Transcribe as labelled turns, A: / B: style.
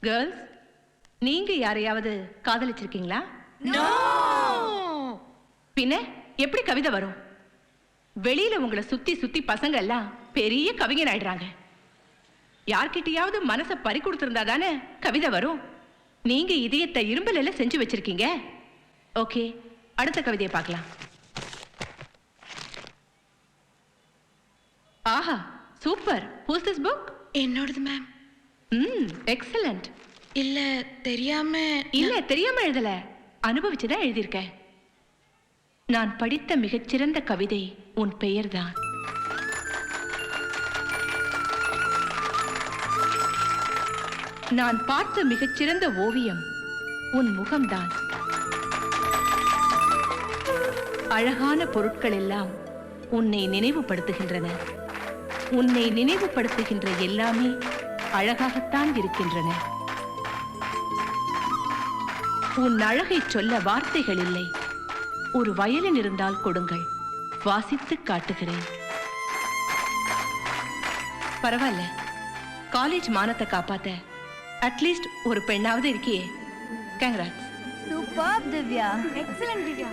A: Girls, நீங்க யாரையாவது காதலிச்சிருக்கீங்களா? பின்ன எப்படி கவிதை வரும்? வெளியில உங்களை சுத்தி சுத்தி பசங்க எல்லாம் பெரிய கவிஞர் ஆயிடுறாங்க. யார்கிட்டயாவது மனசை பறி கொடுத்திருந்தா தானே கவிதை வரும். நீங்க இதயத்தை இரும்பல செஞ்சு வச்சிருக்கீங்க. ஓகே, அடுத்த கவிதையை பார்க்கலாம். ஆஹா, சூப்பர். Who's this book?
B: என்னோடது மேம்.
A: எக்ஸலண்ட்.
B: இல்ல தெரியாம
A: எழுதல, அனுபவிச்சுதான் எழுதியிருக்கேன். நான் படித்த மிகச்சிறந்த கவிதை உன் பெயர்தான். நான் பார்த்த மிகச்சிறந்த ஓவியம் உன் முகம்தான். அழகான பொருட்கள் எல்லாம் உன்னை நினைவுபடுத்துகின்றன. உன்னை நினைவுபடுத்துகின்ற எல்லாமே அழகாகத்தான் இருக்கின்றன. உன் அழகை சொல்ல வார்த்தைகள் இல்லை. ஒரு வயலின் இருந்தால் கொடுங்கள், வாசித்து காட்டுகிறேன். பரவாயில்ல, காலேஜ் மானத்தை காப்பாத்த அட்லீஸ்ட் ஒரு பெண்ணாவது இருக்கியே. Congrats.
C: Super Divya. Excellent Divya.